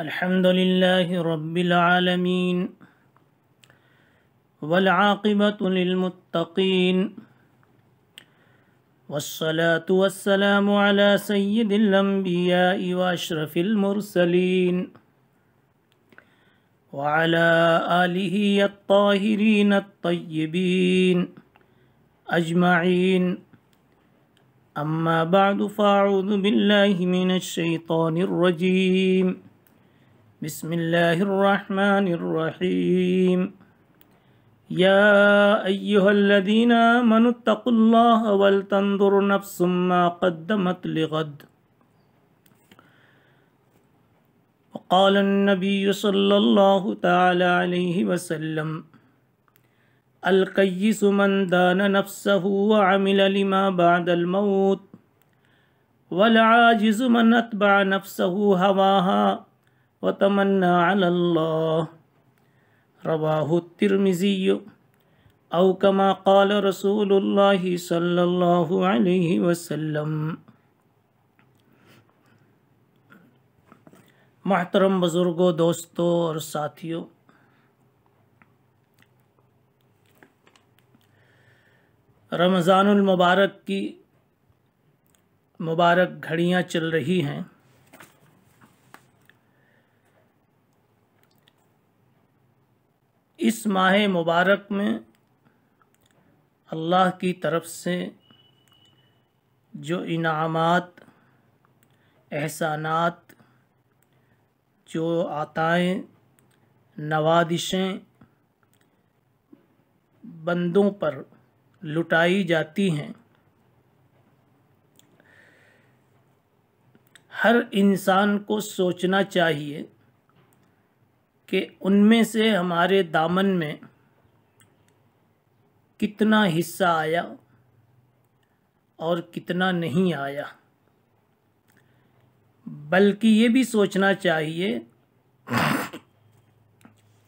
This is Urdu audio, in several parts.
الحمد لله رب العالمين والعاقبة للمتقين والصلاة والسلام على سيد الأنبياء وأشرف المرسلين وعلى آله الطاهرين الطيبين أجمعين. أما بعد فأعوذ بالله من الشيطان الرجيم. بسم الله الرحمن الرحيم. يا أيها الذين آمنوا اتقوا الله ولتنظر نفس ما قدمت لغد. وقال النبي صلى الله تعالى عليه وسلم: القيس من دان نفسه وعمل لما بعد الموت، والعاجز من اتبع نفسه هواها وتمنى على الله. رواه الترمذي او كما قال رسول الله صلی اللہ علیہ وسلم. محترم بزرگوں، دوستوں اور ساتھیوں، رمضان المبارک کی مبارک گھڑیاں چل رہی ہیں. اس ماہ مبارک میں اللہ کی طرف سے جو انعامات، احسانات، جو عطائیں، نوازشیں بندوں پر لٹائی جاتی ہیں، ہر انسان کو سوچنا چاہیے کہ ان میں سے ہمارے دامن میں کتنا حصہ آیا اور کتنا نہیں آیا. بلکہ یہ بھی سوچنا چاہیے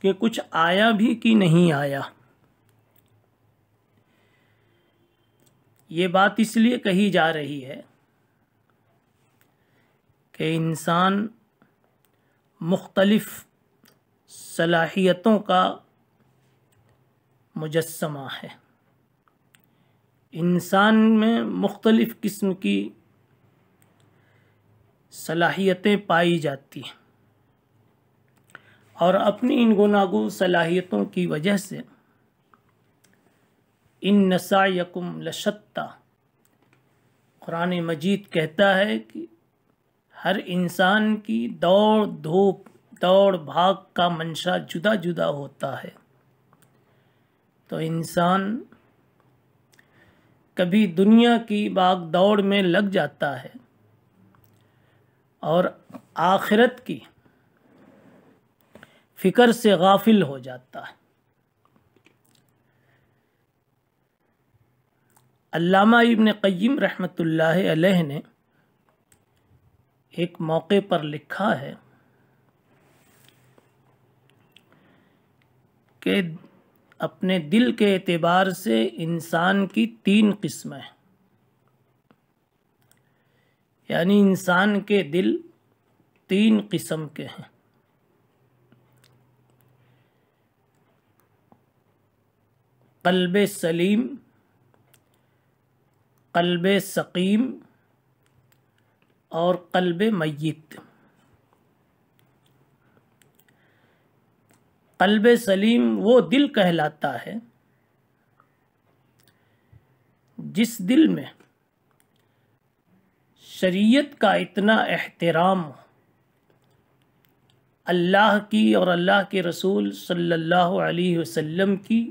کہ کچھ آیا بھی کہ نہیں آیا. یہ بات اس لیے کہی جا رہی ہے کہ انسان مختلف صلاحیتوں کا مجسمہ ہے. انسان میں مختلف قسم کی صلاحیتیں پائی جاتی ہیں، اور اپنی ان گوناگون صلاحیتوں کی وجہ سے ان سعیکم لشتی، قرآن مجید کہتا ہے کہ ہر انسان کی دوڑ دھوپ، دوڑ بھاگ کا منشا جدا جدا ہوتا ہے. تو انسان کبھی دنیا کی باغ دوڑ میں لگ جاتا ہے اور آخرت کی فکر سے غافل ہو جاتا ہے. علامہ ابن قیم رحمۃ اللہ علیہ نے ایک موقع پر لکھا ہے کہ اپنے دل کے اعتبار سے انسان کی 3 قسمیں ہیں. یعنی انسان کے دل 3 قسم کے ہیں. قلب سلیم، قلب سقیم اور قلب میت. قلب سلیم وہ دل کہلاتا ہے جس دل میں شریعت کا اتنا احترام ہو، اللہ کی اور اللہ کے رسول صلی اللہ علیہ وسلم کی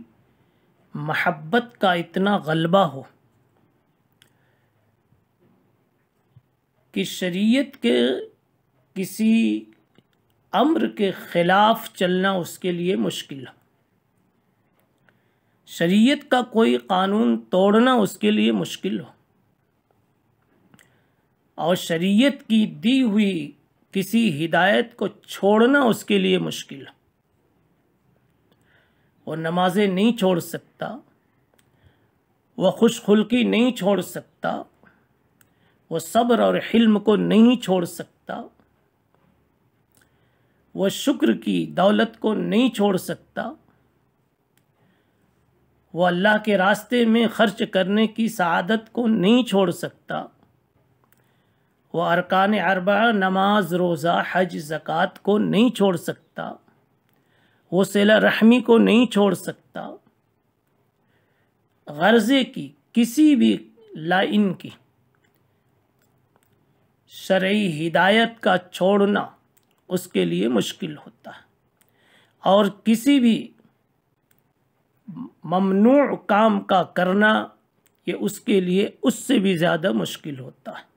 محبت کا اتنا غلبہ ہو کہ شریعت کے کسی امر کے خلاف چلنا اس کے لیے مشکل ہے، شریعت کا کوئی قانون توڑنا اس کے لیے مشکل ہو، اور شریعت کی دی ہوئی کسی ہدایت کو چھوڑنا اس کے لیے مشکل ہے. وہ نمازیں نہیں چھوڑ سکتا، وہ خوش خلقی نہیں چھوڑ سکتا، وہ صبر اور حلم کو نہیں چھوڑ سکتا، وہ شکر کی دولت کو نہیں چھوڑ سکتا، وہ اللہ کے راستے میں خرچ کرنے کی سعادت کو نہیں چھوڑ سکتا، وہ ارکان اربعہ نماز روزہ حج زکوٰۃ کو نہیں چھوڑ سکتا، وہ صلہ رحمی کو نہیں چھوڑ سکتا، غرضے کی کسی بھی لائن کی شرعی ہدایت کا چھوڑنا اس کے لیے مشکل ہوتا ہے، اور کسی بھی ممنوع کام کا کرنا یہ اس کے لیے اس سے بھی زیادہ مشکل ہوتا ہے۔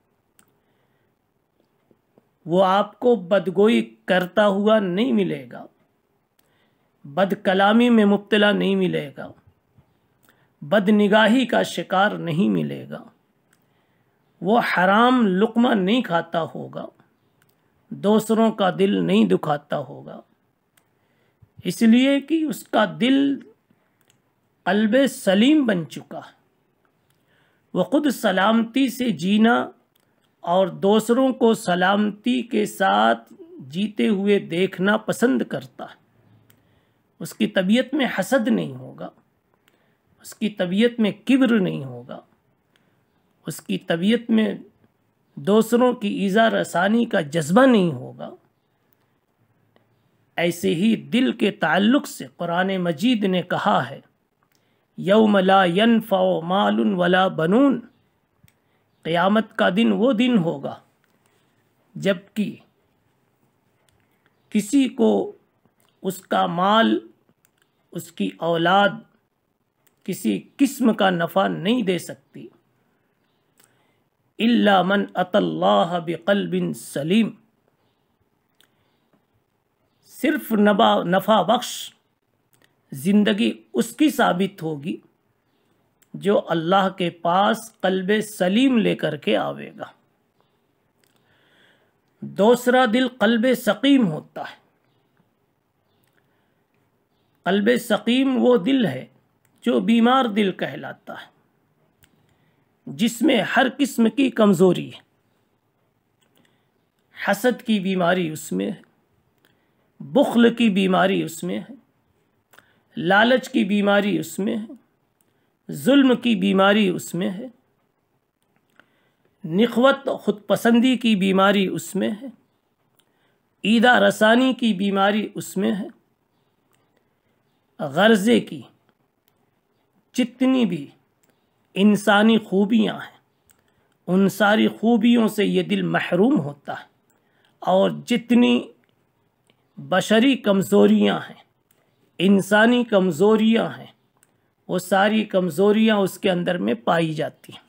وہ آپ کو بدگوئی کرتا ہوا نہیں ملے گا، بد کلامی میں مبتلا نہیں ملے گا، بد نگاہی کا شکار نہیں ملے گا، وہ حرام لقمہ نہیں کھاتا ہوگا، دوسروں کا دل نہیں دکھاتا ہوگا، اس لیے کہ اس کا دل قلب سلیم بن چکا ہے، وہ خود سلامتی سے جینا اور دوسروں کو سلامتی کے ساتھ جیتے ہوئے دیکھنا پسند کرتا ہے۔ اس کی طبیعت میں حسد نہیں ہوگا، اس کی طبیعت میں کبر نہیں ہوگا، اس کی طبیعت میں دوسروں کی ایذا رسانی کا جذبہ نہیں ہوگا۔ ایسے ہی دل کے تعلق سے قرآن مجید نے کہا ہے یوم لا ینفع مال ولا بنون، قیامت کا دن وہ دن ہوگا جب کہ کسی کو اس کا مال، اس کی اولاد کسی قسم کا نفع نہیں دے سکتی، الا من اتی اللہ بقلب سلیم، صرف نفع بخش زندگی اس کی ثابت ہوگی جو اللہ کے پاس قلب سلیم لے کر کے آوے گا۔ دوسرا دل قلب سقیم ہوتا ہے۔ قلب سقیم وہ دل ہے جو بیمار دل کہلاتا ہے، جس میں ہر قسم کی کمزوری ہے، حسد کی بیماری اس میں ہے، بخل کی بیماری اس میں ہے، لالچ کی بیماری اس میں ہے، ظلم کی بیماری اس میں ہے، نخوت خود پسندی کی بیماری اس میں ہے، ایذا رسانی کی بیماری اس میں ہے، غرضے کی جتنی بھی انسانی خوبیاں ہیں ان ساری خوبیوں سے یہ دل محروم ہوتا ہے، اور جتنی بشری کمزوریاں ہیں، انسانی کمزوریاں ہیں، وہ ساری کمزوریاں اس کے اندر میں پائی جاتی ہیں۔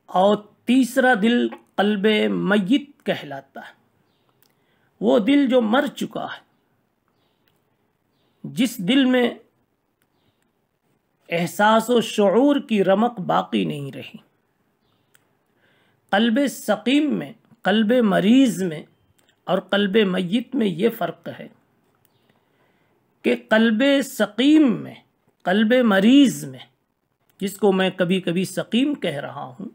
اور تیسرا دل قلب میت کہلاتا ہے، وہ دل جو مر چکا ہے، جس دل میں احساس و شعور کی رمق باقی نہیں رہی۔ قلب سقیم میں، قلب مریض میں اور قلب میت میں یہ فرق ہے کہ قلب سقیم میں، قلب مریض میں، جس کو میں کبھی کبھی سقیم کہہ رہا ہوں،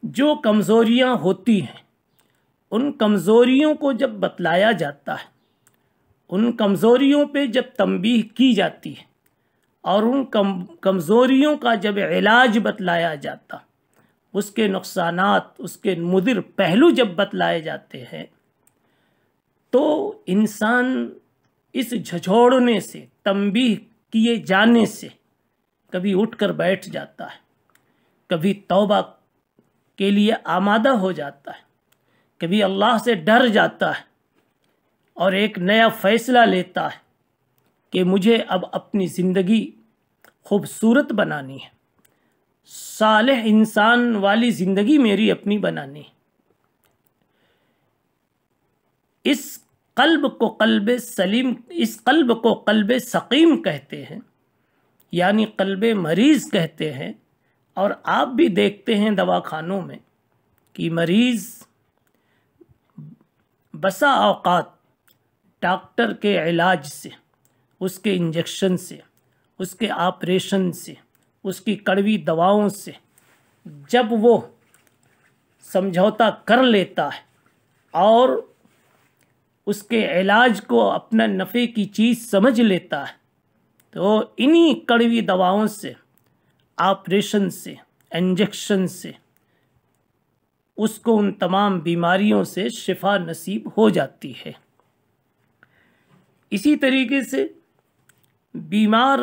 جو کمزوریاں ہوتی ہیں ان کمزوریوں کو جب بتلایا جاتا ہے، ان کمزوریوں پہ جب تنبیہ کی جاتی ہے اور ان کمزوریوں کا جب علاج بتلایا جاتا، اس کے نقصانات، اس کے مضر پہلو جب بتلائے جاتے ہیں، تو انسان اس جھنجھوڑنے سے، تنبیہ کیے جانے سے کبھی اٹھ کر بیٹھ جاتا ہے، کبھی توبہ کے لیے آمادہ ہو جاتا ہے، کبھی اللہ سے ڈر جاتا ہے اور ایک نیا فیصلہ لیتا ہے کہ مجھے اب اپنی زندگی خوبصورت بنانی ہے، صالح انسان والی زندگی میری اپنی بنانی ہے۔ اس قلب کو قلب سلیم، اس قلب کو قلب سقیم کہتے ہیں، یعنی قلب مریض کہتے ہیں۔ اور آپ بھی دیکھتے ہیں دواخانوں میں کہ مریض بسا اوقات ڈاکٹر کے علاج سے، اس کے انجیکشن سے، اس کے آپریشن سے، اس کی کڑوی دواؤں سے جب وہ سمجھوتا کر لیتا ہے اور اس کے علاج کو اپنا نفع کی چیز سمجھ لیتا ہے تو انہی کڑوی دواؤں سے، آپریشن سے، انجیکشن سے اس کو ان تمام بیماریوں سے شفا نصیب ہو جاتی ہے۔ اسی طریقے سے بیمار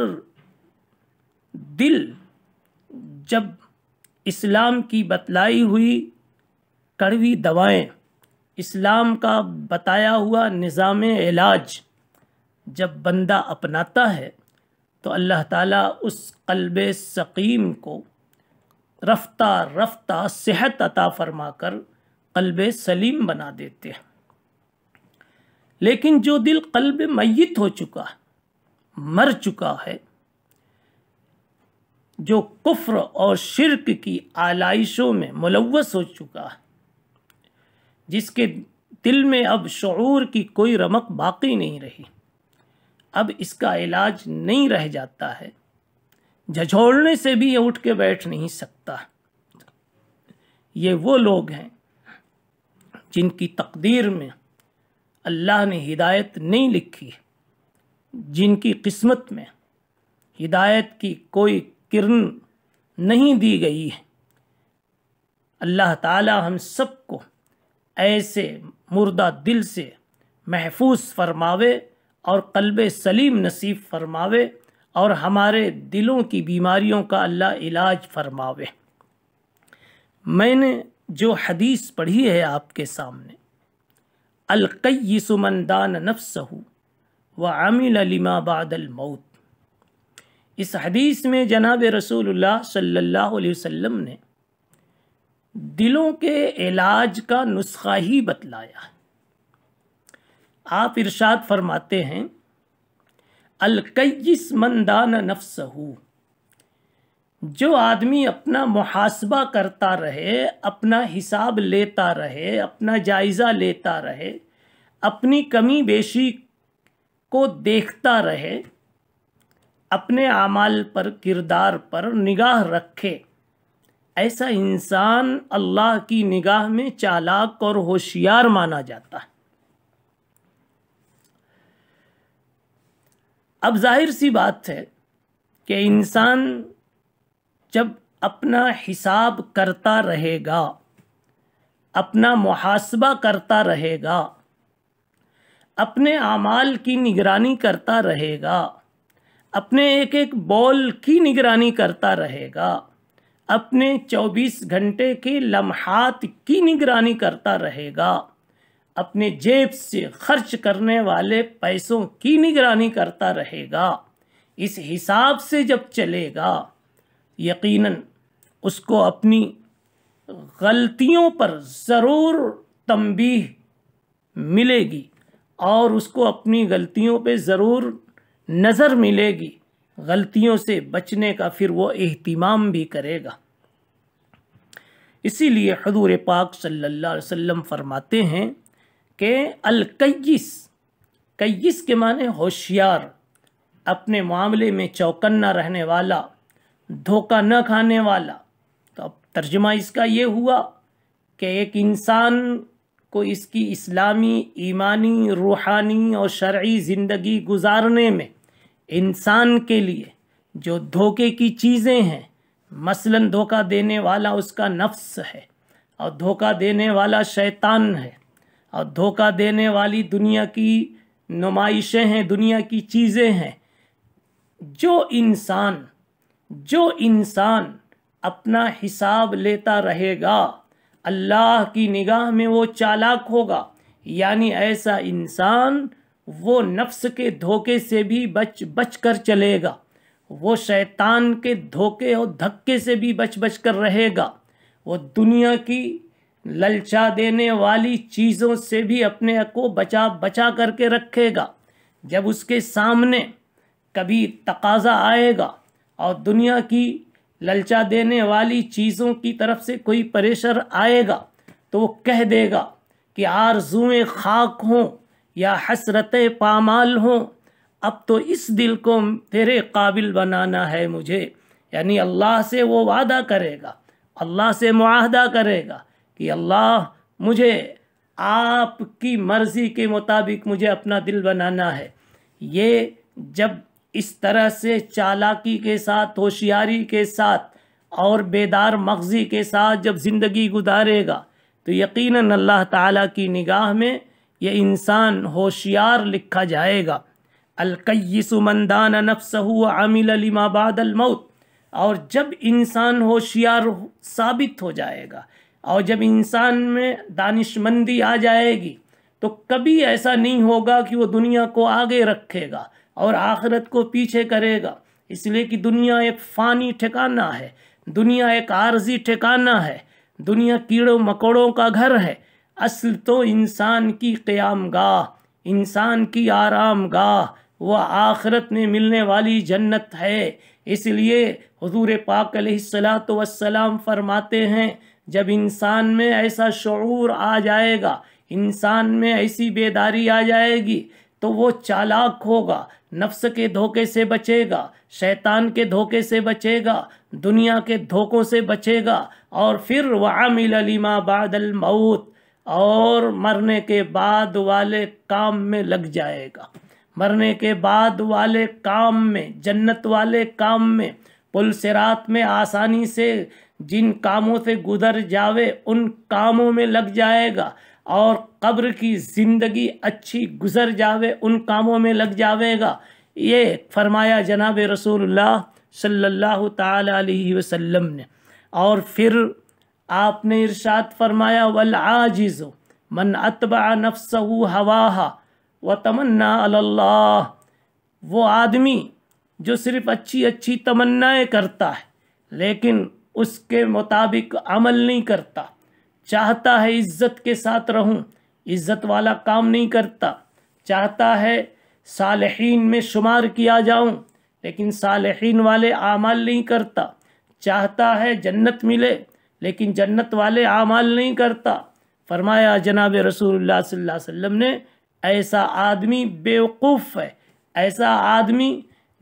دل جب اسلام کی بتلائی ہوئی کڑوی دوائیں، اسلام کا بتایا ہوا نظام علاج جب بندہ اپناتا ہے تو اللہ تعالیٰ اس قلب سقیم کو رفتہ رفتہ صحت عطا فرما کر قلب سلیم بنا دیتے ہیں۔ لیکن جو دل قلب میت ہو چکا ہے، مر چکا ہے، جو کفر اور شرک کی آلائشوں میں ملوث ہو چکا ہے، جس کے دل میں اب شعور کی کوئی رمق باقی نہیں رہی، اب اس کا علاج نہیں رہ جاتا ہے، جھنجھوڑنے سے بھی یہ اٹھ کے بیٹھ نہیں سکتا۔ یہ وہ لوگ ہیں جن کی تقدیر میں اللہ نے ہدایت نہیں لکھی، جن کی قسمت میں ہدایت کی کوئی کرن نہیں دی گئی ہے۔ اللہ تعالی ہم سب کو ایسے مردہ دل سے محفوظ فرماوے اور قلب سلیم نصیب فرماوے اور ہمارے دلوں کی بیماریوں کا اللہ علاج فرماوے۔ میں نے جو حدیث پڑھی ہے آپ کے سامنے، القیس من دان نفسہ وعمل لما بعد الموت، اس حدیث میں جناب رسول اللہ صلی اللہ علیہ وسلم نے دلوں کے علاج کا نسخہ ہی بتلایا ہے۔ آپ ارشاد فرماتے ہیں القیس من دان نفسہ، جو آدمی اپنا محاسبہ کرتا رہے، اپنا حساب لیتا رہے، اپنا جائزہ لیتا رہے، اپنی کمی بیشی کو دیکھتا رہے، اپنے اعمال پر، کردار پر نگاہ رکھے، ایسا انسان اللہ کی نگاہ میں چالاک اور ہوشیار مانا جاتا ہے۔ اب ظاہر سی بات ہے کہ انسان جب اپنا حساب کرتا رہے گا، اپنا محاسبہ کرتا رہے گا، اپنے اعمال کی نگرانی کرتا رہے گا، اپنے ایک ایک بول کی نگرانی کرتا رہے گا، اپنے 24 گھنٹے کے لمحات کی نگرانی کرتا رہے گا، اپنے جیب سے خرچ کرنے والے پیسوں کی نگرانی کرتا رہے گا، اس حساب سے جب چلے گا یقیناً اس کو اپنی غلطیوں پر ضرور تنبیہ ملے گی اور اس کو اپنی غلطیوں پہ ضرور نظر ملے گی، غلطیوں سے بچنے کا پھر وہ اہتمام بھی کرے گا۔ اسی لیے حضور پاک صلی اللہ علیہ وسلم فرماتے ہیں کہ القیس، قیس کے معنی ہوشیار، اپنے معاملے میں چوکنا رہنے والا، دھوکہ نہ کھانے والا۔ تو اب ترجمہ اس کا یہ ہوا کہ ایک انسان کو اس کی اسلامی، ایمانی، روحانی اور شرعی زندگی گزارنے میں انسان کے لیے جو دھوکے کی چیزیں ہیں، مثلاً دھوکہ دینے والا اس کا نفس ہے، اور دھوکہ دینے والا شیطان ہے، اور دھوکہ دینے والی دنیا کی نمائشیں ہیں، دنیا کی چیزیں ہیں۔ جو انسان اپنا حساب لیتا رہے گا اللہ کی نگاہ میں وہ چالاک ہوگا، یعنی ایسا انسان وہ نفس کے دھوکے سے بھی بچ کر چلے گا، وہ شیطان کے دھوکے اور دھکے سے بھی بچ کر رہے گا، وہ دنیا کی للچا دینے والی چیزوں سے بھی اپنے کو بچا کر کے رکھے گا۔ جب اس کے سامنے کبھی تقاضا آئے گا اور دنیا کی للچا دینے والی چیزوں کی طرف سے کوئی پریشر آئے گا تو وہ کہہ دے گا کہ آرزوئیں خاک ہوں یا حسرتیں پامال ہوں، اب تو اس دل کو تیرے قابل بنانا ہے مجھے۔ یعنی اللہ سے وہ وعدہ کرے گا، اللہ سے معاہدہ کرے گا کہ اللہ مجھے آپ کی مرضی کے مطابق مجھے اپنا دل بنانا ہے۔ یہ جب اس طرح سے چالاکی کے ساتھ، ہوشیاری کے ساتھ اور بیدار مغزی کے ساتھ جب زندگی گزارے گا تو یقیناً اللہ تعالیٰ کی نگاہ میں یہ انسان ہوشیار لکھا جائے گا۔ القیس من دان نفسہ وعمل لما بعد الموت۔ اور جب انسان ہوشیار ثابت ہو جائے گا اور جب انسان میں دانش مندی آ جائے گی تو کبھی ایسا نہیں ہوگا کہ وہ دنیا کو آگے رکھے گا اور آخرت کو پیچھے کرے گا، اس لیے کہ دنیا ایک فانی ٹھکانہ ہے، دنیا ایک عارضی ٹھکانہ ہے، دنیا کیڑوں مکوڑوں کا گھر ہے۔ اصل تو انسان کی قیام گاہ، انسان کی آرام گاہ وہ آخرت میں ملنے والی جنت ہے۔ اس لیے حضور پاک علیہ الصلاۃ والسلام فرماتے ہیں جب انسان میں ایسا شعور آ جائے گا، انسان میں ایسی بیداری آ جائے گی تو وہ چالاک ہوگا، نفس کے دھوکے سے بچے گا، شیطان کے دھوکے سے بچے گا، دنیا کے دھوکوں سے بچے گا، اور پھر وعمل لما بعد الموت، اور مرنے کے بعد والے کام میں لگ جائے گا، مرنے کے بعد والے کام میں، جنت والے کام میں، پل صراط میں آسانی سے جن کاموں سے گزر جاوے ان کاموں میں لگ جائے گا، اور قبر کی زندگی اچھی گزر جاوے ان کاموں میں لگ جاوے گا۔ یہ فرمایا جناب رسول اللہ صلی اللہ تعالی علیہ وسلم نے۔ اور پھر آپ نے ارشاد فرمایا والعاجز من اتبع نفسہ ہواہا وتمنا علی اللہ۔ وہ آدمی جو صرف اچھی اچھی تمنائیں کرتا ہے لیکن اس کے مطابق عمل نہیں کرتا، چاہتا ہے عزت کے ساتھ رہوں، عزت والا کام نہیں کرتا، چاہتا ہے صالحین میں شمار کیا جاؤں لیکن صالحین والے اعمال نہیں کرتا، چاہتا ہے جنت ملے لیکن جنت والے اعمال نہیں کرتا۔ فرمایا جناب رسول اللہ صلی اللہ علیہ وسلم نے ایسا آدمی بیوقوف ہے، ایسا آدمی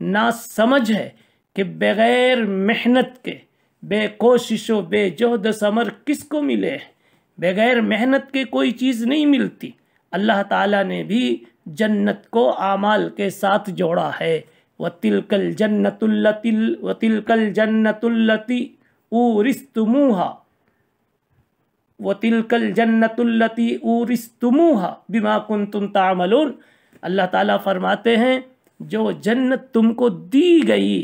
ناسمجھ ہے کہ بغیر محنت کے، بے کوشش و بے جہد ثمر کس کو ملے، بغیر محنت کے کوئی چیز نہیں ملتی۔ اللہ تعالیٰ نے بھی جنت کو اعمال کے ساتھ جوڑا ہے۔ وَتِلْكَ الْجَنَّةُ الَّتِي أُورِثْتُمُوهَا وَتِلْكَ الْجَنَّةُ الَّتِي أُورِثْتُمُوهَا بِمَا كُنْتُمْ تَعْمَلُونَ۔ اللہ تعالیٰ فرماتے ہیں جو جنت تم کو دی گئی،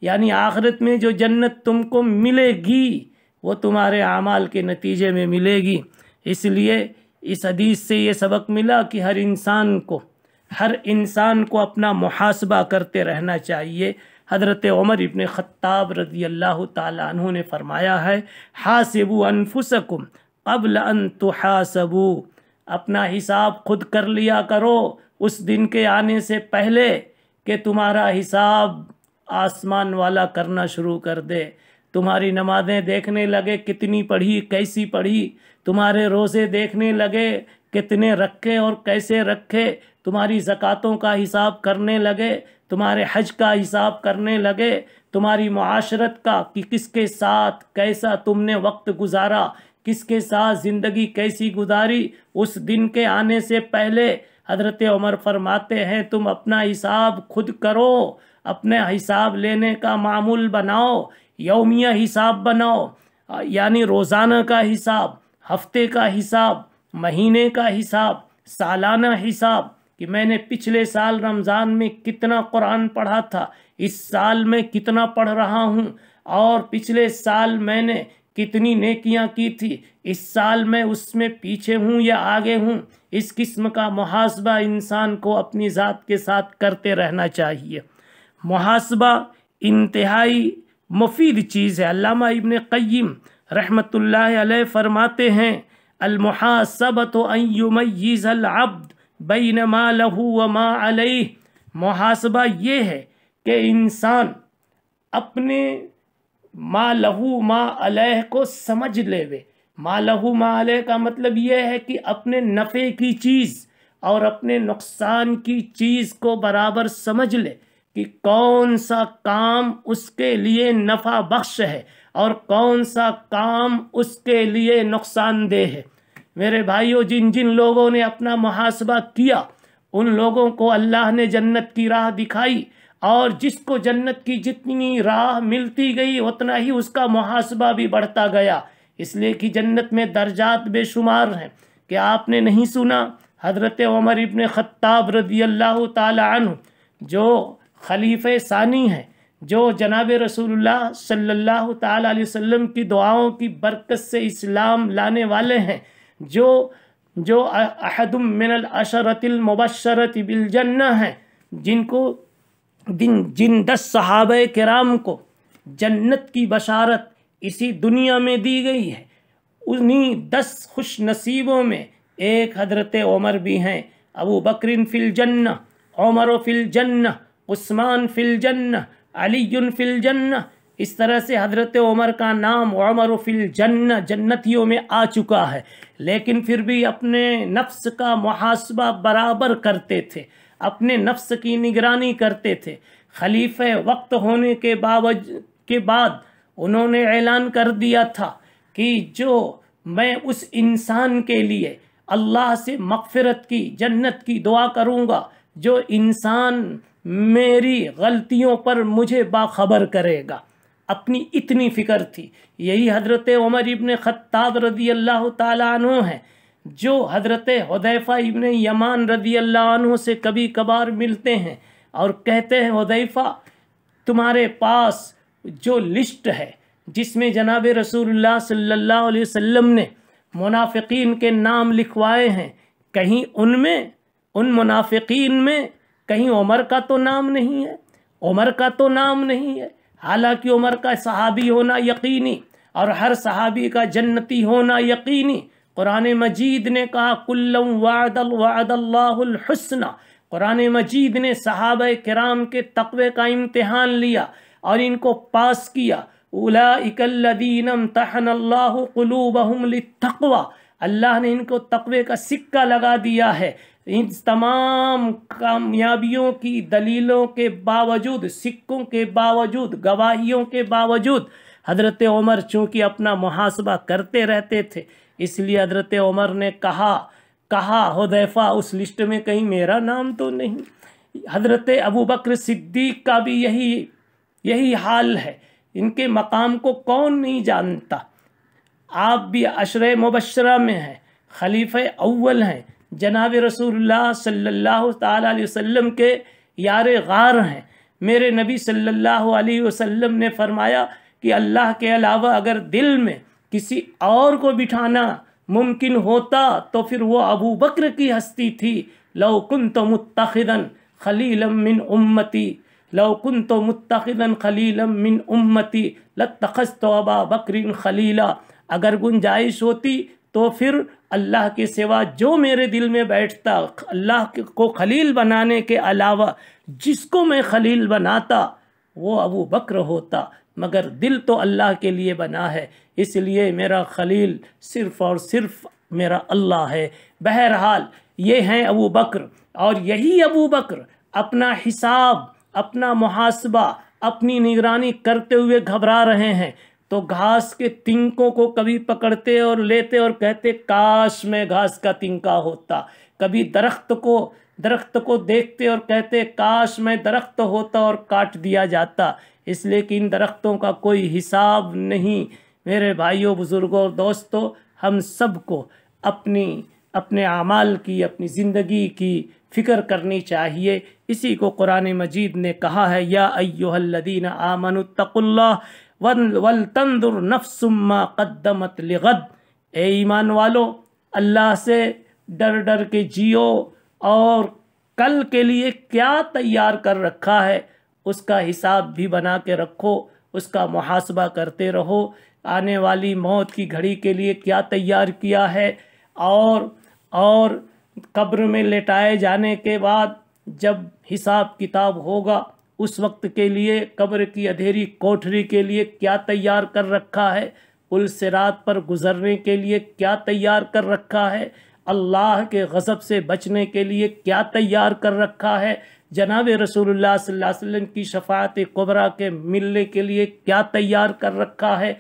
یعنی آخرت میں جو جنت تم کو ملے گی وہ تمہارے اعمال کے نتیجے میں ملے گی۔ اس لیے اس حدیث سے یہ سبق ملا کہ ہر انسان کو اپنا محاسبہ کرتے رہنا چاہیے۔ حضرت عمر ابن خطاب رضی اللہ تعالیٰ عنہ نے فرمایا ہے حاسبوا انفسکم قبل ان تحاسبوا۔ اپنا حساب خود کر لیا کرو اس دن کے آنے سے پہلے کہ تمہارا حساب آسمان والا کرنا شروع کر دے۔ تمہاری نمازیں دیکھنے لگے کتنی پڑھی، کیسی پڑھی، تمہارے روزے دیکھنے لگے کتنے رکھے اور کیسے رکھے، تمہاری زکاتوں کا حساب کرنے لگے، تمہارے حج کا حساب کرنے لگے، تمہاری معاشرت کا کہ کس کے ساتھ کیسا تم نے وقت گزارا، کس کے ساتھ زندگی کیسی گزاری، اس دن کے آنے سے پہلے حضرت عمر فرماتے ہیں تم اپنا حساب خود کرو، اپنے حساب لینے کا معمول بناؤ، یومیہ حساب بناؤ، یعنی روزانہ کا حساب، ہفتے کا حساب، مہینے کا حساب، سالانہ حساب کہ میں نے پچھلے سال رمضان میں کتنا قرآن پڑھا تھا، اس سال میں کتنا پڑھ رہا ہوں، اور پچھلے سال میں نے کتنی نیکیاں کی تھی، اس سال میں اس میں پیچھے ہوں یا آگے ہوں۔ اس قسم کا محاسبہ انسان کو اپنی ذات کے ساتھ کرتے رہنا چاہیے۔ محاسبہ انتہائی مفید چیز ہے۔ علامہ ابن قیم رحمۃ اللہ علیہ فرماتے ہیں المحاسبۃ ان یمیز العبد بین ما لہ وما علیہ۔ محاسبہ یہ ہے کہ انسان اپنے ما لہو ما علیہ کو سمجھ لے وے۔ ما لہو ما علیہ کا مطلب یہ ہے کہ اپنے نفع کی چیز اور اپنے نقصان کی چیز کو برابر سمجھ لے کہ کون سا کام اس کے لیے نفع بخش ہے اور کون سا کام اس کے لیے نقصان دہ ہے۔ میرے بھائیوں، جن جن لوگوں نے اپنا محاسبہ کیا ان لوگوں کو اللہ نے جنت کی راہ دکھائی، اور جس کو جنت کی جتنی راہ ملتی گئی اتنا ہی اس کا محاسبہ بھی بڑھتا گیا، اس لیے کہ جنت میں درجات بے شمار ہیں۔ کہ آپ نے نہیں سنا حضرت عمر ابن خطاب رضی اللہ تعالی عنہ جو خلیفہ ثانی ہیں، جو جناب رسول اللہ صلی اللہ تعالی علیہ وسلم کی دعاؤں کی برکت سے اسلام لانے والے ہیں، جو احد من العشرۃ المبشرۃ بالجنہ ہیں، جن 10 صحابہ کرام کو جنت کی بشارت اسی دنیا میں دی گئی ہے، انہی 10 خوش نصیبوں میں ایک حضرت عمر بھی ہیں۔ ابو بکر فی الجنہ، عمر فی الجنہ، عثمان فی الجنہ، علی فی الجنہ، اس طرح سے حضرت عمر کا نام عمر فی الجنہ جنتیوں میں آ چکا ہے، لیکن پھر بھی اپنے نفس کا محاسبہ برابر کرتے تھے، اپنے نفس کی نگرانی کرتے تھے۔ خلیفہ وقت ہونے کے بعد انہوں نے اعلان کر دیا تھا کہ جو میں اس انسان کے لیے اللہ سے مغفرت کی، جنت کی دعا کروں گا جو انسان میری غلطیوں پر مجھے باخبر کرے گا، اپنی اتنی فکر تھی۔ یہی حضرت عمر ابن خطاب رضی اللہ تعالیٰ عنہ ہیں جو حضرت حذیفہ ابن یمان رضی اللہ عنہ سے کبھی کبھار ملتے ہیں اور کہتے ہیں، حذیفہ تمہارے پاس جو لسٹ ہے جس میں جناب رسول اللہ صلی اللہ علیہ وسلم نے منافقین کے نام لکھوائے ہیں، کہیں ان منافقین میں کہیں عمر کا تو نام نہیں ہے، عمر کا تو نام نہیں ہے، حالانکہ عمر کا صحابی ہونا یقینی اور ہر صحابی کا جنتی ہونا یقینی۔ قرآن مجید نے کہا کُلًّا وعد اللہ الحسنى، قرآن مجید نے صحابہ کرام کے تقوی کا امتحان لیا اور ان کو پاس کیا۔ اولئک الذین امتحن اللہ قلوبہم للتقوی، اللہ نے ان کو تقوی کا سکہ لگا دیا ہے۔ ان تمام کامیابیوں کی دلیلوں کے باوجود، سکوں کے باوجود، گواہیوں کے باوجود حضرت عمر چونکہ اپنا محاسبہ کرتے رہتے تھے، اس لیے حضرت عمر نے کہا حذیفہ اس لسٹ میں کہیں میرا نام تو نہیں۔ حضرت ابو بکر صدیق کا بھی یہی حال ہے، ان کے مقام کو کون نہیں جانتا۔ آپ بھی عشرہ مبشرہ میں ہیں، خلیفہ اول ہیں، جناب رسول اللہ صلی اللہ تعالی علیہ وسلم کے یار غار ہیں۔ میرے نبی صلی اللہ علیہ وسلم نے فرمایا کہ اللہ کے علاوہ اگر دل میں کسی اور کو بٹھانا ممکن ہوتا تو پھر وہ ابو بکر کی ہستی تھی۔ لو کنت متخذا خلیلا من امتی، لو کنت متخذا خلیلا من امتی لاتخذت ابا بکر خلیلا، اگر گنجائش ہوتی تو پھر اللہ کے سوا جو میرے دل میں بیٹھتا، اللہ کو خلیل بنانے کے علاوہ جس کو میں خلیل بناتا وہ ابو بکر ہوتا، مگر دل تو اللہ کے لیے بنا ہے، اس لیے میرا خلیل صرف اور صرف میرا اللہ ہے۔ بہرحال یہ ہیں ابو بکر، اور یہی ابو بکر اپنا حساب، اپنا محاسبہ، اپنی نگرانی کرتے ہوئے گھبرا رہے ہیں تو گھاس کے تنکوں کو کبھی پکڑتے اور لیتے اور کہتے کاش میں گھاس کا تنکا ہوتا، کبھی درخت کو دیکھتے اور کہتے کاش میں درخت ہوتا اور کاٹ دیا جاتا، اس لیے کہ ان درختوں کا کوئی حساب نہیں۔ میرے بھائیوں، بزرگوں اور دوستوں، ہم سب کو اپنے اعمال کی، اپنی زندگی کی فکر کرنی چاہیے۔ اسی کو قرآن مجید نے کہا ہے، یا ایھا الذین آمنوا اتقوا اللہ وَلْتَنْظُرْ نَفْسٌ مَّا قَدَّمَتْ لِغَدٍ، اے ایمان والو، اللہ سے ڈر کے جیو اور کل کے لیے کیا تیار کر رکھا ہے اس کا حساب بھی بنا کے رکھو، اس کا محاسبہ کرتے رہو، آنے والی موت کی گھڑی کے لیے کیا تیار کیا ہے، اور قبر میں لٹائے جانے کے بعد جب حساب کتاب ہوگا اس وقت کے لیے قبر کی اندھیری کوٹھری کے لیے کیا تیار کر رکھا ہے، پل صراط پر گزرنے کے لیے کیا تیار کر رکھا ہے، اللہ کے غضب سے بچنے کے لیے کیا تیار کر رکھا ہے، جناب رسول اللہ صلی اللہ علیہ وسلم کی شفاعت کبریٰ کے ملنے کے لیے کیا تیار کر رکھا ہے،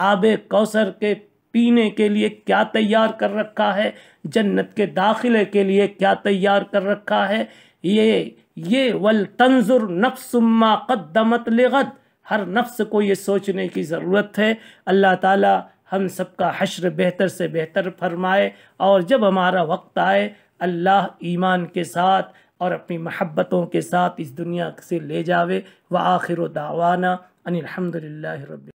آب کوثر کے پینے کے لیے کیا تیار کر رکھا ہے، جنت کے داخلے کے لیے کیا تیار کر رکھا ہے، یہ وَلْتَنْظُرْ نَفْسٌ مَّا قَدَّمَتْ لِغَدٍ، ہر نفس کو یہ سوچنے کی ضرورت ہے۔ اللہ تعالی ہم سب کا حشر بہتر سے بہتر فرمائے، اور جب ہمارا وقت آئے اللہ ایمان کے ساتھ اور اپنی محبتوں کے ساتھ اس دنیا سے لے جاوے۔ وآخر دعوانا ان الحمد للہ رب